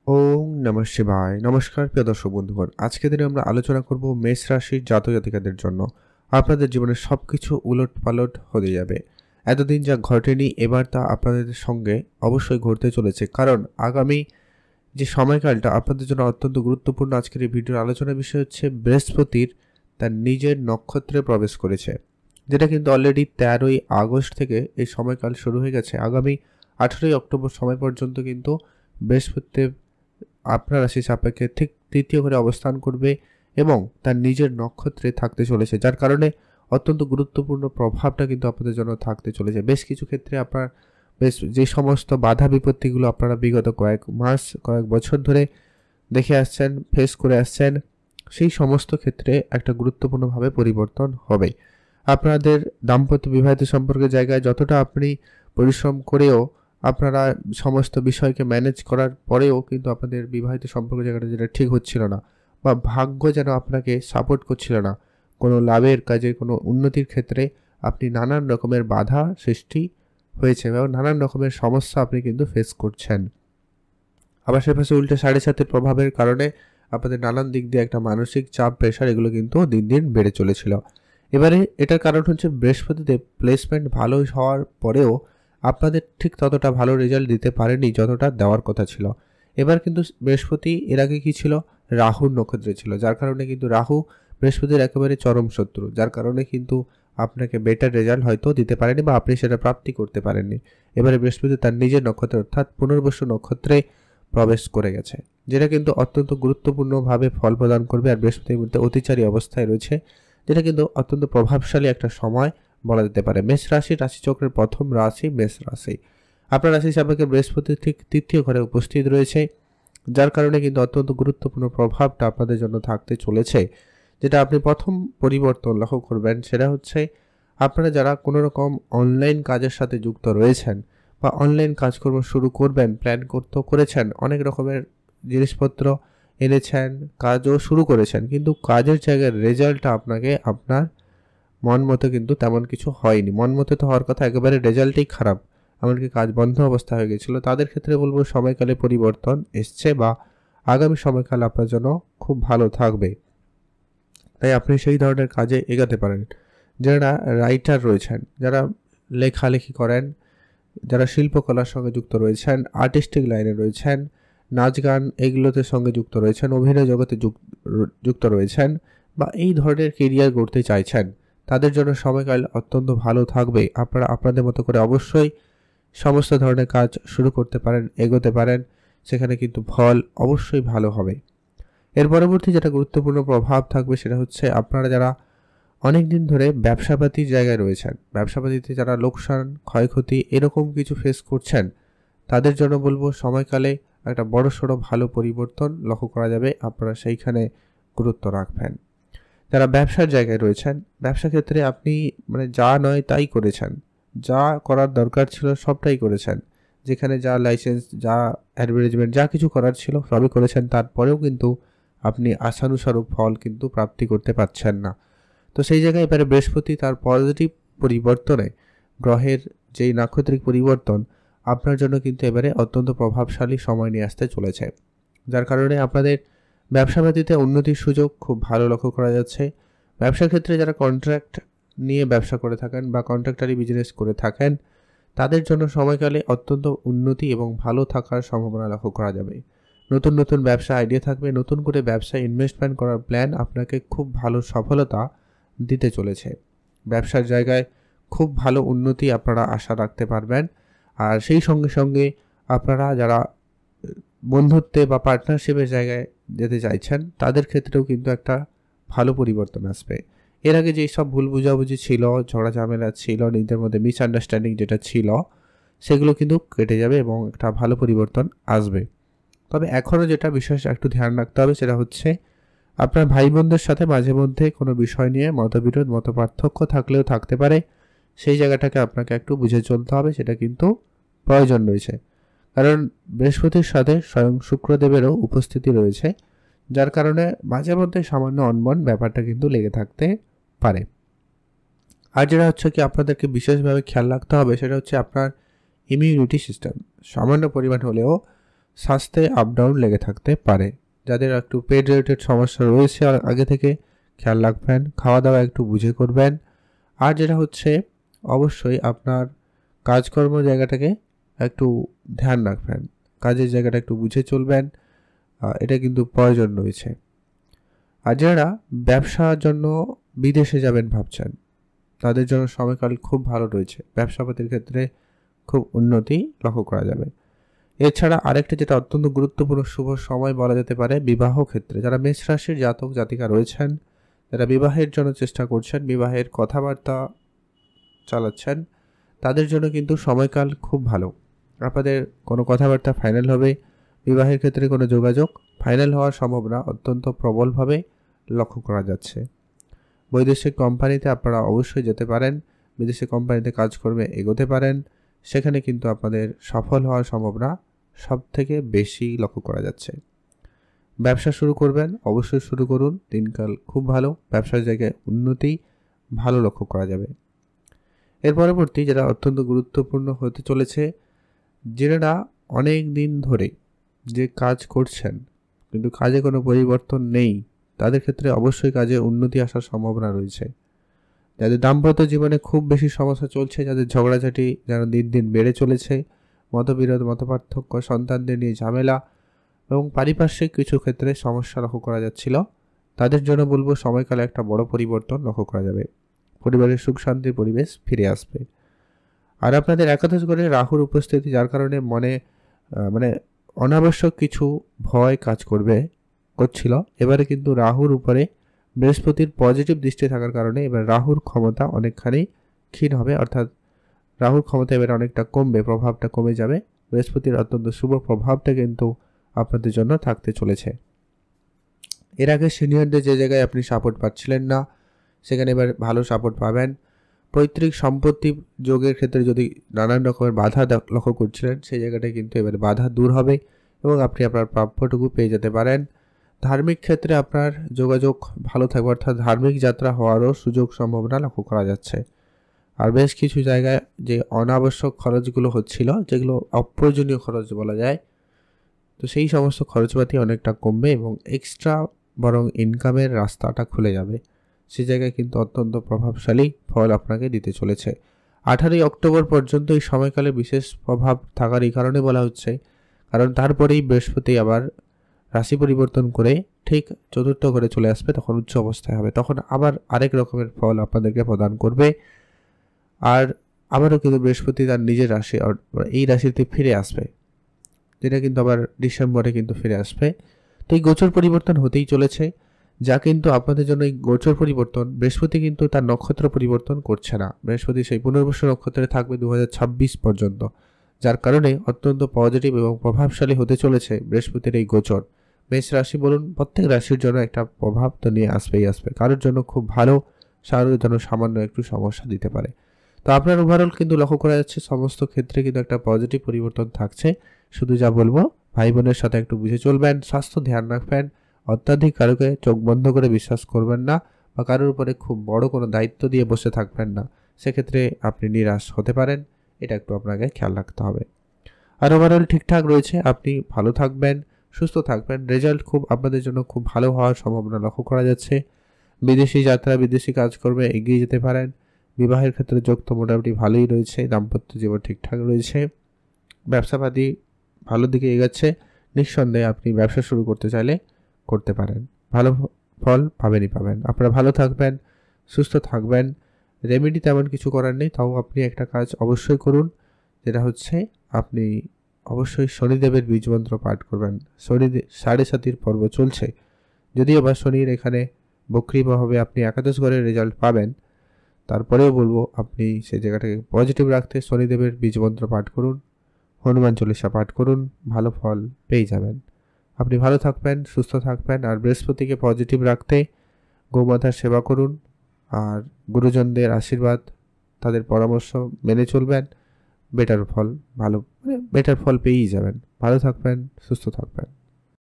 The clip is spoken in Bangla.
ওম নমঃ শিবায়। নমস্কার প্রিয় দর্শক বন্ধুগণ, আজকের দিনে আমরা আলোচনা করব মেষ রাশির জাতক জাতিকাদের জন্য আপনাদের জীবনে সবকিছু উলটপালট হতে যাবে। এতদিন যা ঘটেনি এবার তা আপনাদের সঙ্গে অবশ্যই ঘটতে চলেছে, কারণ আগামী যে সময়কালটা আপনাদের জন্য অত্যন্ত গুরুত্বপূর্ণ। আজকের এই ভিডিওর আলোচনার বিষয় হচ্ছে বৃহস্পতির তার নিজের নক্ষত্রে প্রবেশ করেছে, যেটা কিন্তু অলরেডি 13ই আগস্ট থেকে এই সময়কাল শুরু হয়ে গেছে। আগামী 18ই অক্টোবর সময় পর্যন্ত কিন্তু বৃহস্পতি আপনার রাশি সাপেক্ষে ঠিক তৃতীয় ঘরে অবস্থান করবে এবং তার নিজের নক্ষত্রে থাকতে চলেছে, যার কারণে অত্যন্ত গুরুত্বপূর্ণ প্রভাবটা কিন্তু আপনাদের জন্য থাকতে চলেছে। বেশ কিছু ক্ষেত্রে আপনার যে সমস্ত বাধা বিপত্তিগুলো আপনারা বিগত কয়েক মাস কয়েক বছর ধরে দেখে আসছেন, ফেস করে আসছেন, সেই সমস্ত ক্ষেত্রে একটা গুরুত্বপূর্ণভাবে পরিবর্তন হবে। আপনাদের দাম্পত্য বিবাহিত সম্পর্কের জায়গায় যতটা আপনি পরিশ্রম করেও আপনারা সমস্ত বিষয়কে ম্যানেজ করার পরেও কিন্তু আপনাদের বিবাহিত সম্পর্ক জায়গাটা যেটা ঠিক হচ্ছিল না, বা ভাগ্য যেন আপনাকে সাপোর্ট করছিল না, কোনো লাভের কাজে কোনো উন্নতির ক্ষেত্রে আপনি নানান রকমের বাধা সৃষ্টি হয়েছে এবং নানান রকমের সমস্যা আপনি কিন্তু ফেস করছেন। আবার সেপাশে উল্টে 7.5-এর প্রভাবের কারণে আপনাদের নানান দিক দিয়ে একটা মানসিক চাপ, প্রেশার এগুলো কিন্তু দিন দিন বেড়ে চলেছিল। এবারে এটার কারণ হচ্ছে বৃহস্পতিতে প্লেসমেন্ট ভালো হওয়ার পরেও আপনাদের ঠিক ততটা ভালো রেজাল্ট দিতে পারেনি যতটা দেওয়ার কথা ছিল। এবার কিন্তু বৃহস্পতি এর আগে কি ছিল, রাহুর নক্ষত্রে ছিল, যার কারণে কিন্তু রাহু বৃহস্পতির একেবারে চরম শত্রু, যার কারণে কিন্তু আপনাকে বেটার রেজাল্ট হয়তো দিতে পারেনি বা আপনি সেটা প্রাপ্তি করতে পারেননি। এবারে বৃহস্পতি তার নিজের নক্ষত্রে অর্থাৎ পুনর্বসু নক্ষত্রে প্রবেশ করে গেছে, যেটা কিন্তু অত্যন্ত গুরুত্বপূর্ণভাবে ফল প্রদান করবে। আর বৃহস্পতির মধ্যে অতিচারী অবস্থায় রয়েছে, যেটা কিন্তু অত্যন্ত প্রভাবশালী একটা সময় বলা যেতে পারে। মেষ রাশির রাশিচক্রের প্রথম রাশি মেষ রাশি। আপনার রাশি সাপেক্ষে বৃহস্পতি ঠিক তৃতীয় ঘরে উপস্থিত রয়েছে, যার কারণে কিন্তু অত্যন্ত গুরুত্বপূর্ণ প্রভাবটা আপনাদের জন্য থাকতে চলেছে। যেটা আপনি প্রথম পরিবর্তন লক্ষ্য করবেন সেটা হচ্ছে আপনারা যারা কোনো রকম অনলাইন কাজের সাথে যুক্ত রয়েছেন বা অনলাইন কাজকর্ম শুরু করবেন প্ল্যান করেছেন, অনেক রকমের জিনিসপত্র এনেছেন, কাজও শুরু করেছেন, কিন্তু কাজের জায়গায় রেজাল্টটা আপনাকে আপনার মন মতো কিন্তু তেমন কিছু হয়নি। মন মতো তো হওয়ার কথা, একেবারে রেজাল্টই খারাপ, এমনকি কাজ বন্ধ অবস্থা হয়ে গেছিলো। তাদের ক্ষেত্রে বলবো সময়কালে পরিবর্তন এসছে বা আগামী সময়কাল আপনার জন্য খুব ভালো থাকবে, তাই আপনি সেই ধরনের কাজে এগাতে পারেন। যারা রাইটার রয়েছেন, যারা লেখালেখি করেন, যারা শিল্পকলার সঙ্গে যুক্ত রয়েছেন, আর্টিস্টিক লাইনে রয়েছেন, নাচ গান এগুলোতে সঙ্গে যুক্ত রয়েছেন, অভিনয় জগতে যুক্ত রয়েছেন বা এই ধরনের কেরিয়ার গড়তে চাইছেন, তাদের জন্য সময়কাল অত্যন্ত ভালো থাকবে। আপনারা আপনাদের মতো করে অবশ্যই সমস্ত ধরনের কাজ শুরু করতে পারেন, এগোতে পারেন, সেখানে কিন্তু ফল অবশ্যই ভালো হবে। এর পরবর্তী যেটা গুরুত্বপূর্ণ প্রভাব থাকবে সেটা হচ্ছে আপনারা যারা অনেক দিন ধরে ব্যবসাপাতির জায়গায় রয়েছেন, ব্যবসাপাতিতে যারা লোকসান ক্ষয়ক্ষতি এরকম কিছু ফেস করছেন, তাদের জন্য বলবো সময়কালে একটা বড়সড় ভালো পরিবর্তন লক্ষ্য করা যাবে। আপনারা সেইখানে গুরুত্ব রাখবেন। যারা ব্যবসার জায়গায় রয়েছেন, ব্যবসা ক্ষেত্রে আপনি যা নয় তাই করেছেন, যা করার দরকার ছিল সবটাই করেছেন, যেখানে যা লাইসেন্স, যা অ্যাডভার্টাইজমেন্ট, যা কিছু করার ছিল সবই করেছেন, তারপরেও কিন্তু আপনি আশানুসারক ফল কিন্তু প্রাপ্তি করতে পারছেন না। তো সেই জায়গায় এবারে বৃহস্পতি তার পজিটিভ পরিবর্তনে, গ্রহের যেই নাক্ষত্রিক পরিবর্তন আপনার জন্য কিন্তু এবারে অত্যন্ত প্রভাবশালী সময় নিয়ে আসতে চলেছে, যার কারণে আপনাদের ব্যবসাপাতিতে উন্নতির সুযোগ খুব ভালো লক্ষ্য করা যাচ্ছে। ব্যবসার ক্ষেত্রে যারা কন্ট্রাক্ট নিয়ে ব্যবসা করে থাকেন বা কন্ট্রাক্টারি বিজনেস করে থাকেন, তাদের জন্য সময়কালে অত্যন্ত উন্নতি এবং ভালো থাকার সম্ভাবনা লক্ষ্য করা যাবে। নতুন নতুন ব্যবসা আইডিয়া থাকবে, নতুন করে ব্যবসায় ইনভেস্টমেন্ট করার প্ল্যান আপনাকে খুব ভালো সফলতা দিতে চলেছে। ব্যবসার জায়গায় খুব ভালো উন্নতি আপনারা আশা রাখতে পারবেন। আর সেই সঙ্গে সঙ্গে আপনারা যারা বন্ধুত্বে বা পার্টনারশিপের জায়গায় যেতে চাইছেন, তাদের ক্ষেত্রেও কিন্তু একটা ভালো পরিবর্তন আসবে। এর আগে যেই সব ভুল বোঝাবুঝি ছিল, ঝগড়া ঝামেলা ছিল, নিজেদের মধ্যে মিসআন্ডারস্ট্যান্ডিং যেটা ছিল, সেগুলো কিন্তু কেটে যাবে এবং একটা ভালো পরিবর্তন আসবে। তবে এখনও যেটা বিশেষ একটু ধ্যান রাখতে হবে সেটা হচ্ছে আপনার ভাই বোনদের সাথে মাঝে মধ্যে কোনো বিষয় নিয়ে মতবিরোধ, মতপার্থক্য থাকলেও থাকতে পারে, সেই জায়গাটাকে আপনাকে একটু বুঝে চলতে হবে, সেটা কিন্তু প্রয়োজন রয়েছে। কারণ বৃহস্পতির সাথে স্বয়ং শুক্রদেবেরও উপস্থিতি রয়েছে, যার কারণে মাঝে মধ্যে সামান্য অনমন ব্যাপারটা কিন্তু লেগে থাকতে পারে। আর যেটা হচ্ছে কি আপনাদেরকে বিশেষভাবে খেয়াল রাখতে হবে সেটা হচ্ছে আপনার ইমিউনিটি সিস্টেম সামান্য পরিমাণ হলেও স্বাস্থ্যে আপ ডাউন লেগে থাকতে পারে। যাদের একটু পেট রিলেটেড সমস্যা রয়েছে আগে থেকে খেয়াল রাখবেন, খাওয়া দাওয়া একটু বুঝে করবেন। আর যেটা হচ্ছে অবশ্যই আপনার কাজকর্ম জায়গাটাকে একটু ধ্যান রাখবেন, কাজের জায়গাটা একটু বুঝে চলবেন, এটা কিন্তু প্রয়োজন রয়েছে। আর যারা ব্যবসার জন্য বিদেশে যাবেন ভাবছেন তাদের জন্য সময়কাল খুব ভালো রয়েছে, ব্যবসাপাতির ক্ষেত্রে খুব উন্নতি লক্ষ্য করা যাবে। এছাড়া আরেকটা যেটা অত্যন্ত গুরুত্বপূর্ণ শুভ সময় বলা যেতে পারে বিবাহ ক্ষেত্রে, যারা মেষ রাশির জাতক জাতিকা রয়েছেন, যারা বিবাহের জন্য চেষ্টা করছেন, বিবাহের কথাবার্তা চালাচ্ছেন, তাদের জন্য কিন্তু সময়কাল খুব ভালো। আপনাদের কোনো কথাবার্তা ফাইনাল হবে, বিবাহের ক্ষেত্রে কোনো যোগাযোগ ফাইনাল হওয়ার সম্ভাবনা অত্যন্ত প্রবলভাবে লক্ষ্য করা যাচ্ছে। বৈদেশিক কোম্পানিতে আপনারা অবশ্যই যেতে পারেন, বিদেশি কোম্পানিতে কাজকর্মে এগোতে পারেন, সেখানে কিন্তু আপনাদের সফল হওয়ার সম্ভাবনা সব থেকে বেশি লক্ষ্য করা যাচ্ছে। ব্যবসা শুরু করবেন, অবশ্যই শুরু করুন, দিনকাল খুব ভালো, ব্যবসার জায়গায় উন্নতি ভালো লক্ষ্য করা যাবে। এর পরবর্তী যেটা অত্যন্ত গুরুত্বপূর্ণ হতে চলেছে, যারা অনেক দিন ধরে যে কাজ করছেন কিন্তু কাজে কোনো পরিবর্তন নেই, তাদের ক্ষেত্রে অবশ্যই কাজে উন্নতি আসার সম্ভাবনা রয়েছে। যাদের দাম্পত্য জীবনে খুব বেশি সমস্যা চলছে, যাদের ঝগড়াঝাটি যেন দিন দিন বেড়ে চলেছে, মতবিরোধ মতপার্থক্য, সন্তানদের নিয়ে ঝামেলা এবং পারিপার্শ্বিক কিছু ক্ষেত্রে সমস্যা লক্ষ্য করা যাচ্ছিল, তাদের জন্য বলবো সময়কালে একটা বড় পরিবর্তন লক্ষ্য করা যাবে। পরিবারের সুখ শান্তির পরিবেশ ফিরে আসবে। আর আপনাদের একাদশ ঘরে রাহুর উপস্থিতি, যার কারণে মনে মানে অনাবশ্যক কিছু ভয় কাজ করছিল, এবারে কিন্তু রাহুর উপরে বৃহস্পতির পজিটিভ দৃষ্টি থাকার কারণে এবার রাহুর ক্ষমতা অনেকখানি ক্ষীণ হবে, অর্থাৎ রাহুর ক্ষমতা এবার অনেকটা কমবে, প্রভাবটা কমে যাবে। বৃহস্পতির অত্যন্ত শুভ প্রভাবটা কিন্তু আপনাদের জন্য থাকতে চলেছে। এর আগে সিনিয়রদের যে জায়গায় আপনি সাপোর্ট পাচ্ছিলেন না, সেখানে এবার ভালো সাপোর্ট পাবেন। পৈতৃক সম্পত্তি যোগের ক্ষেত্রে যদি নানান রকমের বাধা লক্ষ্য করছিলেন, সেই জায়গাটায় কিন্তু এবার বাধা দূর হবে এবং আপনি আপনার প্রাপ্যটুকু পেয়ে যেতে পারেন। ধার্মিক ক্ষেত্রে আপনার যোগাযোগ ভালো থাকবে, অর্থাৎ ধার্মিক যাত্রা হওয়ারও সুযোগ সম্ভাবনা লক্ষ্য করা যাচ্ছে। আর বেশ কিছু জায়গায় যে অনাবশ্যক খরচগুলো হচ্ছিল, যেগুলো অপ্রয়োজনীয় খরচ বলা যায়, তো সেই সমস্ত খরচপাতি অনেকটা কমবে এবং এক্সট্রা বরং ইনকামের রাস্তাটা খুলে যাবে। সে জায়গায় কিন্তু অত্যন্ত প্রভাবশালী ফল আপনাকে দিতে চলেছে। 18ই অক্টোবর পর্যন্ত এই সময়কালে বিশেষ প্রভাব থাকার এই কারণে বলা হচ্ছে, কারণ তারপরেই বৃহস্পতি আবার রাশি পরিবর্তন করে ঠিক চতুর্থ ঘরে চলে আসবে, তখন উচ্চ অবস্থায় হবে, তখন আবার আরেক রকমের ফল আপনাদেরকে প্রদান করবে। আর আবারও কিন্তু বৃহস্পতি তার নিজের রাশি এই রাশিতে ফিরে আসবে, যেটা কিন্তু আবার ডিসেম্বরে কিন্তু ফিরে আসবে। তো এই গোচর পরিবর্তন হতেই চলেছে, যা কিন্তু আপনাদের জন্য এই গোচর পরিবর্তন, বৃহস্পতি কিন্তু তার নক্ষত্র পরিবর্তন করছে না, বৃহস্পতি সেই পুনর্বসু নক্ষত্রে থাকবে 2026 পর্যন্ত, যার কারণে অত্যন্ত পজিটিভ এবং প্রভাবশালী হতে চলেছে বৃহস্পতির এই গোচর। মেষ রাশি বলুন, প্রত্যেক রাশির জন্য একটা প্রভাব তো নিয়ে আসবেই আসবে, কারোর জন্য খুব ভালো, কারোর জন্য সামান্য একটু সমস্যা দিতে পারে। তো আপনার ওভারঅল কিন্তু লক্ষ্য করা যাচ্ছে সমস্ত ক্ষেত্রে কিন্তু একটা পজিটিভ পরিবর্তন থাকছে। শুধু যা বলবো, ভাই বোনের সাথে একটু বুঝে চলবেন, স্বাস্থ্য ধ্যান রাখবেন, অত্যাধিক কারোকে চোখ বন্ধ করে বিশ্বাস করবেন না, বা কারোর উপরে খুব বড় কোনো দায়িত্ব দিয়ে বসে থাকবেন না, সেক্ষেত্রে আপনি নিরাশ হতে পারেন, এটা একটু আপনাকে খেয়াল রাখতে হবে। আর ওভারঅল ঠিকঠাক রয়েছে, আপনি ভালো থাকবেন, সুস্থ থাকবেন, রেজাল্ট খুব আপনাদের জন্য খুব ভালো হওয়ার সম্ভাবনা লক্ষ্য করা যাচ্ছে। বিদেশি যাত্রা, বিদেশি কাজকর্মে এগিয়ে যেতে পারেন। বিবাহের ক্ষেত্রে যোগ তো মোটামুটি ভালোই রয়েছে, দাম্পত্য জীবন ঠিকঠাক রয়েছে, ব্যবসাপাতি ভালো দিকে এগোচ্ছে। নিঃসন্দেহে আপনি ব্যবসা শুরু করতে চাইলে করতে পারেন, ভালো ফল পাবেন। আপনারা ভালো থাকবেন, সুস্থ থাকবেন। রেমেডি তেমন কিছু করার নেই, তাও আপনি একটা কাজ অবশ্যই করুন, যেটা হচ্ছে আপনি অবশ্যই শনিদেবের বীজমন্ত্র পাঠ করবেন। শনি 7.5 পর্ব চলছে, যদিও বা শনির এখানে বক্রিভাবে আপনি একাদশ ঘরের রেজাল্ট পাবেন, তারপরেও বলবো আপনি সেই জায়গাটাকে পজিটিভ রাখতে শনিদেবের বীজমন্ত্র পাঠ করুন, হনুমান চল্লিশা পাঠ করুন, ভালো ফল পেয়ে যাবেন। আপনি ভালো থাকবেন, সুস্থ থাকবেন। আর বৃহস্পতিকে পজিটিভ রাখতে গোমাতার সেবা করুন, আর গুরুজনদের আশীর্বাদ, তাদের পরামর্শ মেনে চলবেন, বেটার ফল পেয়েই যাবেন। ভালো থাকবেন, সুস্থ থাকবেন।